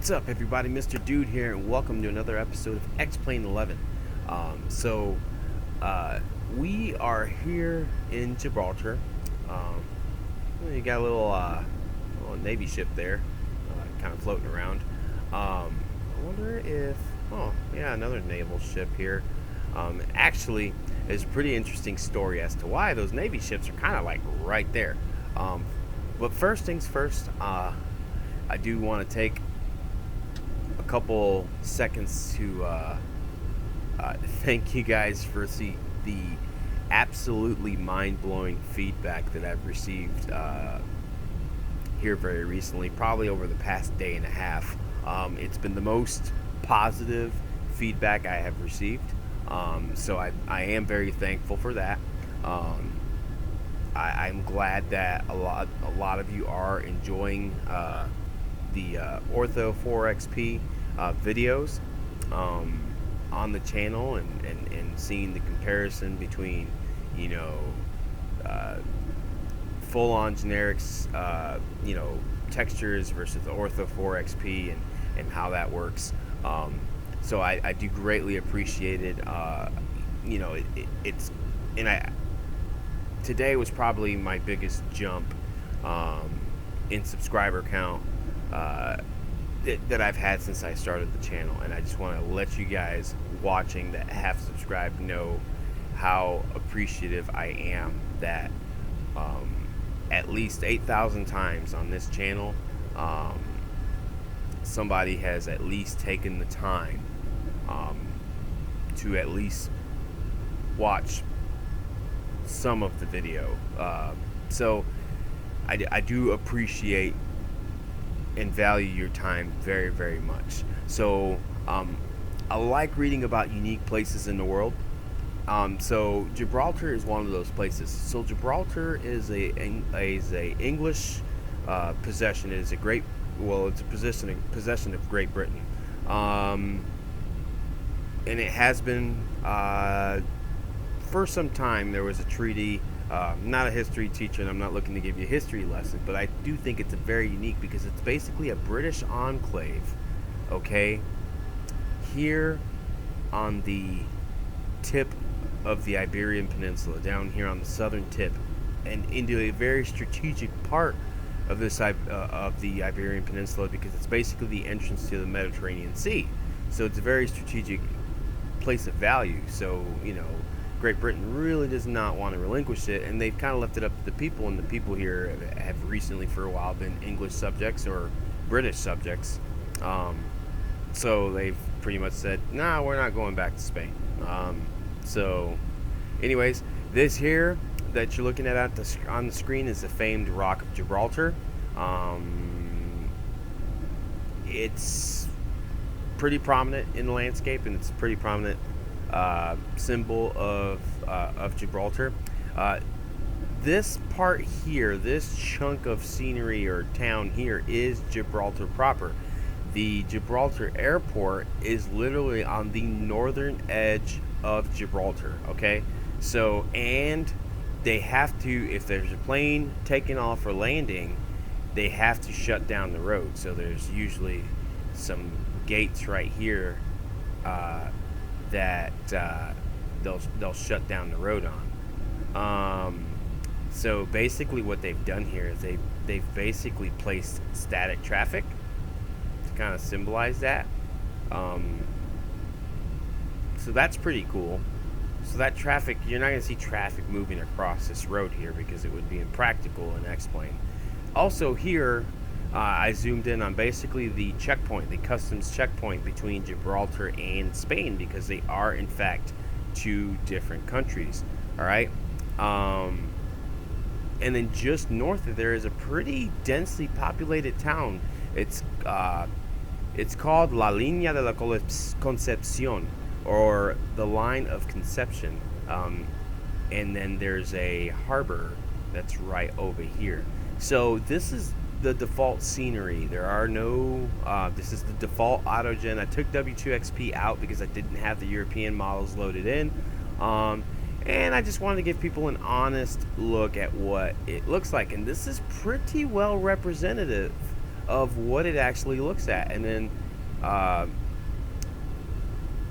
What's up, everybody? Mr. Dude here, and welcome to another episode of X-Plane 11. So, we are here in Gibraltar. You got a little Navy ship there, kind of floating around. I wonder if, oh, yeah, another naval ship here. Actually, there's a pretty interesting story as to why those Navy ships are kind of like right there. But first things first, I do want to take a couple seconds to thank you guys for the absolutely mind-blowing feedback that I've received here very recently, probably over the past day and a half. It's been the most positive feedback I have received, so I am very thankful for that. I'm glad that a lot of you are enjoying the Ortho4XP videos on the channel, and seeing the comparison between, you know, full-on generics, you know, textures versus the Ortho4XP, and how that works. So I do greatly appreciate it. You know, it's, and today was probably my biggest jump in subscriber count that I've had since I started the channel, and I just want to let you guys watching that have subscribed know how appreciative I am that at least 8,000 times on this channel somebody has at least taken the time to at least watch some of the video. So I do appreciate and value your time very, very much. So I like reading about unique places in the world. So Gibraltar is one of those places. So Gibraltar is a English possession. It is it's a possession of Great Britain, and it has been for some time. There was a treaty. I'm not a history teacher, and I'm not looking to give you a history lesson, but I do think it's very unique because it's basically a British enclave, okay, here on the tip of the Iberian Peninsula, down here on the southern tip, and into a very strategic part of this of the Iberian Peninsula, because it's basically the entrance to the Mediterranean Sea. So it's a very strategic place of value. So, you know, Great Britain really does not want to relinquish it, and they've kind of left it up to the people, and the people here have recently for a while been English subjects or British subjects. So they've pretty much said, nah, we're not going back to Spain. So anyways, this here that you're looking at on the screen is the famed Rock of Gibraltar. It's pretty prominent in the landscape, and it's a pretty prominent symbol of Gibraltar. This part here, this chunk of scenery or town here, is Gibraltar proper. The Gibraltar airport is literally on the northern edge of Gibraltar, okay? So, and they have to, if there's a plane taking off or landing, they have to shut down the road. So there's usually some gates right here that they'll shut down the road on. So basically what they've done here is they've basically placed static traffic to kind of symbolize that. So that's pretty cool. So that traffic, you're not going to see traffic moving across this road here because it would be impractical in X-Plane. Also here, I zoomed in on basically the checkpoint, the customs checkpoint between Gibraltar and Spain, because they are in fact two different countries. All right. And then just north of there is a pretty densely populated town. It's called La Línea de la Concepción, or the Line of Conception. And then there's a harbor that's right over here. So this is the default scenery. There are no this is the default autogen. I took W2XP out because I didn't have the European models loaded in, and I just wanted to give people an honest look at what it looks like, and this is pretty well representative of what it actually looks at. And then uh,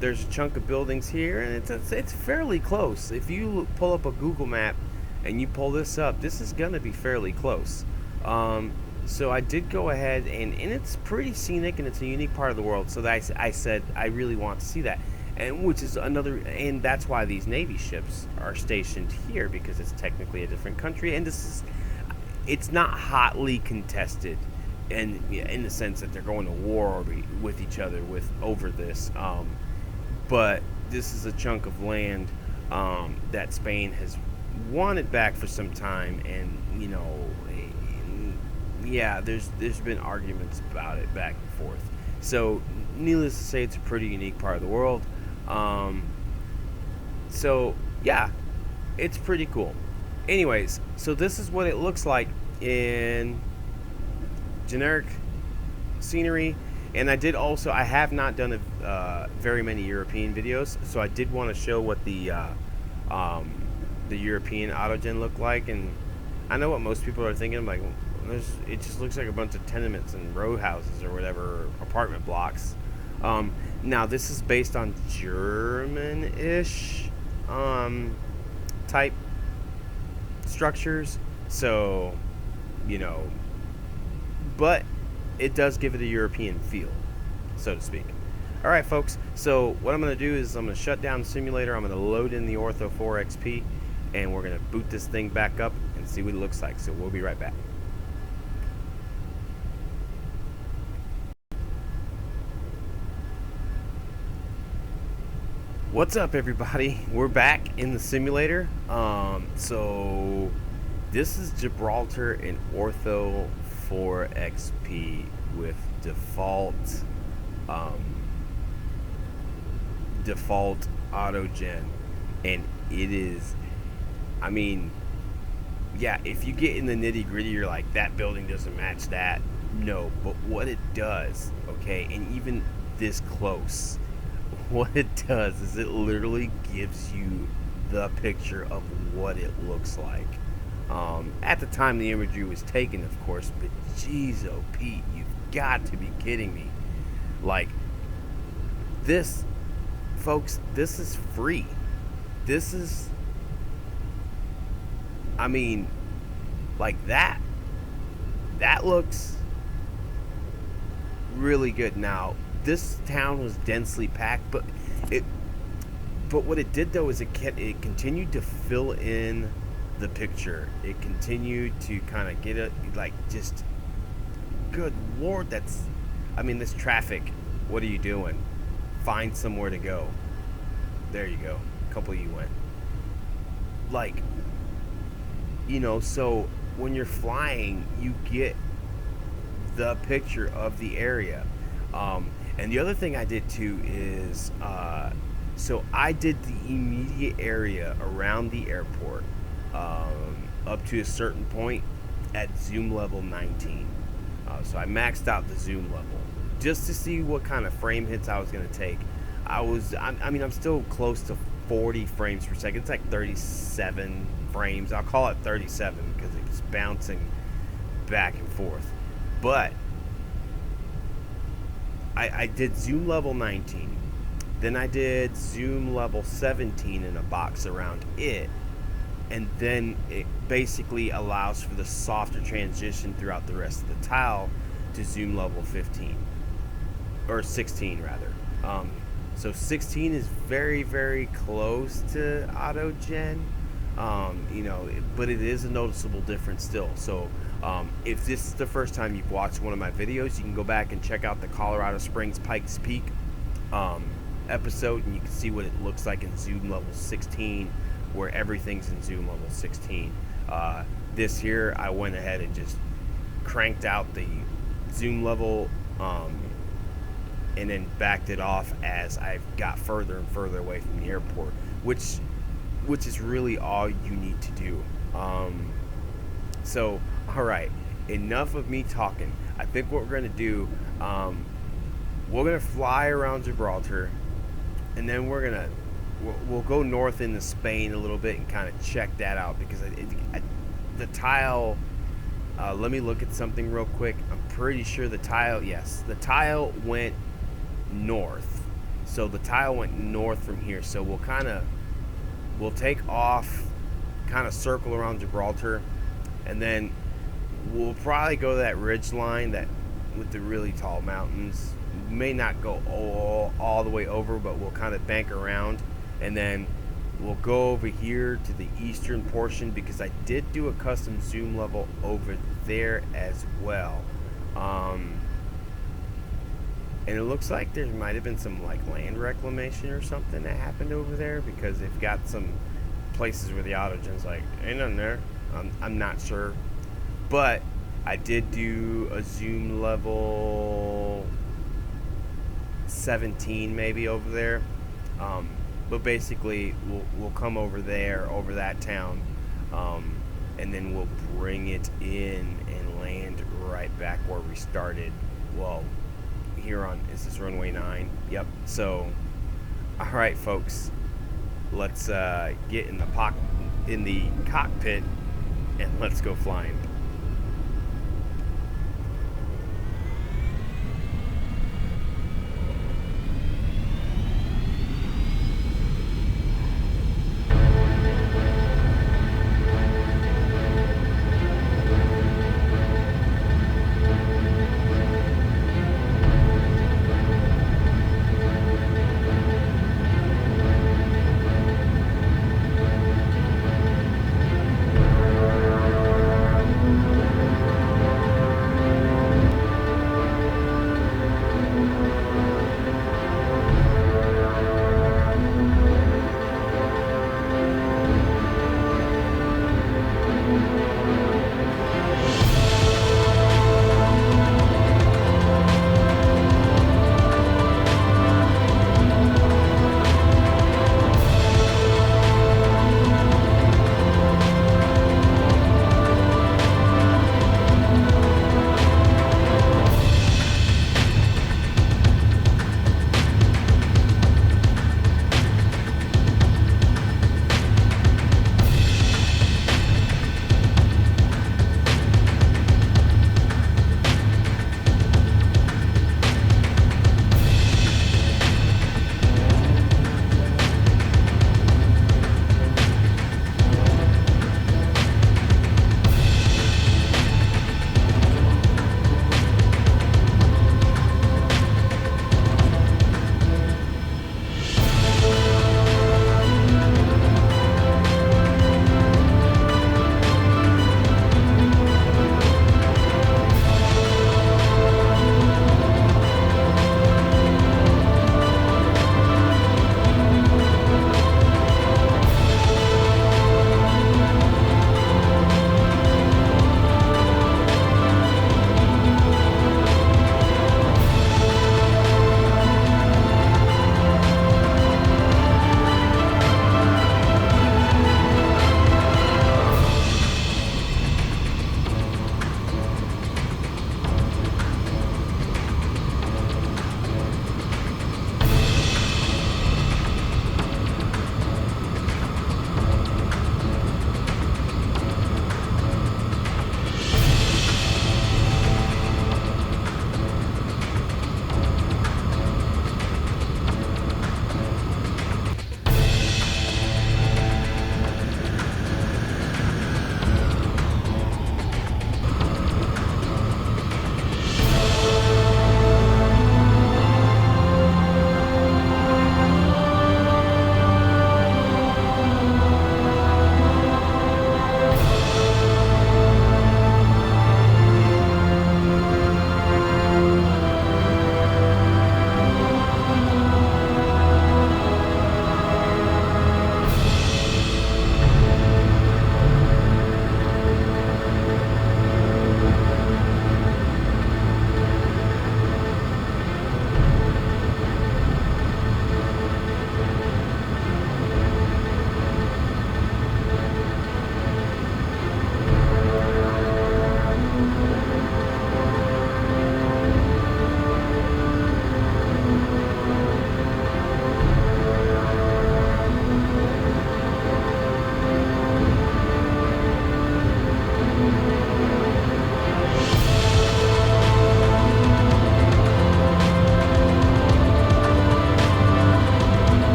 there's a chunk of buildings here, and it's fairly close. If you pull up a Google map and you pull this up, this is gonna be fairly close. So I did go ahead, and it's pretty scenic, and it's a unique part of the world. So that I said I really want to see that, and which is another, and that's why these Navy ships are stationed here, because it's technically a different country, and it's not hotly contested, and in the sense that they're going to war with each other over this. But this is a chunk of land that Spain has wanted back for some time, and yeah, there's been arguments about it back and forth. So, needless to say, it's a pretty unique part of the world. So yeah, it's pretty cool. Anyways, so this is what it looks like in generic scenery. And I have not done very many European videos, so I did want to show what the European autogen looked like. And I know what most people are thinking, like, it just looks like a bunch of tenements and row houses or whatever, apartment blocks. Now this is based on German-ish type structures, so but it does give it a European feel, so to speak. All right, folks, so what I'm going to do is I'm going to shut down the simulator. I'm going to load in the Ortho4XP, and we're going to boot this thing back up and see what it looks like. So we'll be right back. What's up, everybody? We're back in the simulator. So this is Gibraltar in Ortho4XP with default autogen, and it is, I mean, yeah, if you get in the nitty gritty, you're like, that building doesn't match that. No, but what it does, okay, and even this close, what it does is it literally gives you the picture of what it looks like. At the time the imagery was taken, of course, but jeez, oh Pete, you've got to be kidding me. Like, this, folks, this is free. This is, I mean, like, that looks really good. Now, this town was densely packed, but what it did though is it continued to fill in the picture. It continued to kind of get it, like, just, good lord, this traffic, what are you doing? Find somewhere to go. There you go. A couple of you went. Like, so when you're flying, you get the picture of the area. And the other thing I did too is, so I did the immediate area around the airport up to a certain point at zoom level 19. So I maxed out the zoom level just to see what kind of frame hits I was going to take. I'm still close to 40 frames per second. It's like 37 frames. I'll call it 37 because it's bouncing back and forth. But I did zoom level 19, then I did zoom level 17 in a box around it, and then it basically allows for the softer transition throughout the rest of the tile to zoom level 15, or 16 rather. So 16 is very, very close to autogen, but it is a noticeable difference still. So if this is the first time you've watched one of my videos, you can go back and check out the Colorado Springs Pikes Peak episode, and you can see what it looks like in zoom level 16, where everything's in zoom level 16. This here, I went ahead and just cranked out the zoom level and then backed it off as I got further and further away from the airport, which is really all you need to do. So, all right, enough of me talking. I think what we're going to do, we're going to fly around Gibraltar, and then we'll go north into Spain a little bit and kind of check that out, because the tile Let me look at something real quick. I'm pretty sure the tile, yes, the tile went north. So the tile went north from here. So we'll take off, kind of circle around Gibraltar, and then we'll probably go to that ridge line that with the really tall mountains. We may not go all the way over, but we'll kind of bank around, and then we'll go over here to the eastern portion because I did do a custom zoom level over there as well. And it looks like there might have been some like land reclamation or something that happened over there, because they've got some places where the autogen's like, ain't nothing there. I'm not sure. But I did do a zoom level 17 maybe over there. But basically we'll come over there, over that town, and then we'll bring it in and land right back where we started. Well, here on, is this runway 9? Yep. So, all right, folks, let's get in the cockpit and let's go flying.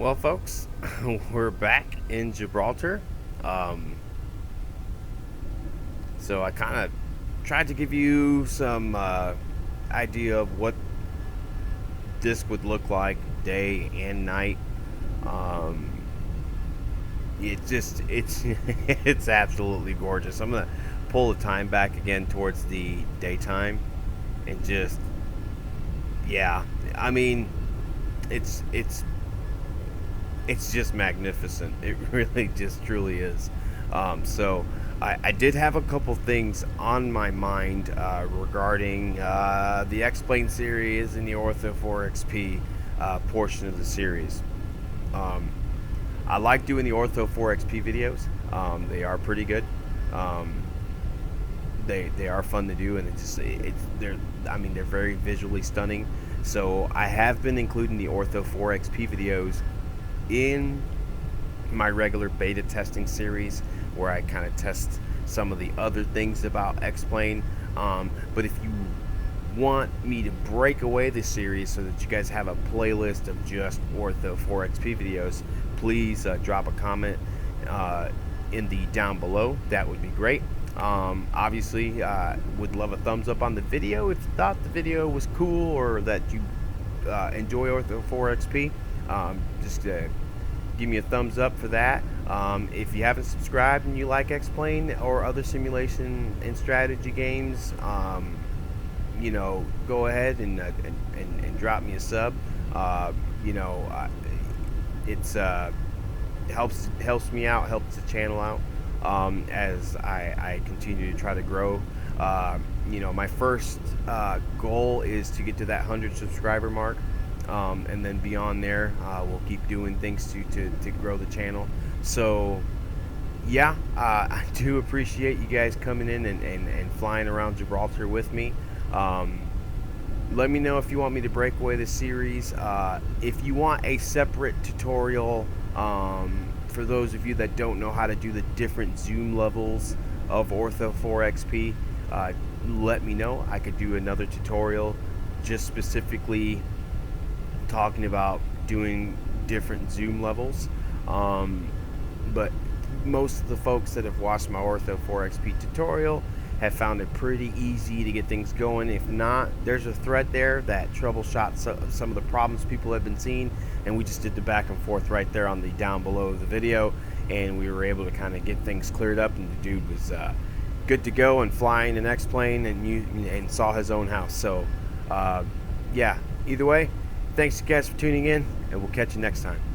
Well, folks, we're back in Gibraltar. Um, so I kind of tried to give you some idea of what this would look like day and night. Um, it's it's absolutely gorgeous. I'm gonna pull the time back again towards the daytime, and just yeah, I mean, it's it's it's just magnificent. It really just truly is. So I did have a couple things on my mind regarding the Explain series and the Ortho4XP portion of the series. Um, I like doing the Ortho4XP videos. They are pretty good. Um, they are fun to do, and they're very visually stunning. So I have been including the Ortho4XP videos in my regular beta testing series, where I kind of test some of the other things about Explain. But if you want me to break away the series so that you guys have a playlist of just Ortho4XP videos, please drop a comment in the down below. That would be great. Obviously, would love a thumbs up on the video if you thought the video was cool, or that you enjoy Ortho4XP. Just give me a thumbs up for that. If you haven't subscribed and you like Explain or other simulation and strategy games, go ahead and drop me a sub. It's helps me out, helps the channel out as I continue to try to grow. My first goal is to get to that 100 subscriber mark. And then beyond there, we'll keep doing things to grow the channel. So yeah, I do appreciate you guys coming in and flying around Gibraltar with me. Let me know if you want me to break away the series. If you want a separate tutorial, for those of you that don't know how to do the different zoom levels of Ortho4XP, let me know. I could do another tutorial just specifically talking about doing different zoom levels. But most of the folks that have watched my Ortho4XP tutorial have found it pretty easy to get things going. If not, there's a thread there that troubleshot some of the problems people have been seeing, and we just did the back and forth right there on the down below of the video, and we were able to kind of get things cleared up, and the dude was good to go and flying an X-plane and saw his own house. So yeah, either way, thanks guys for tuning in, and we'll catch you next time.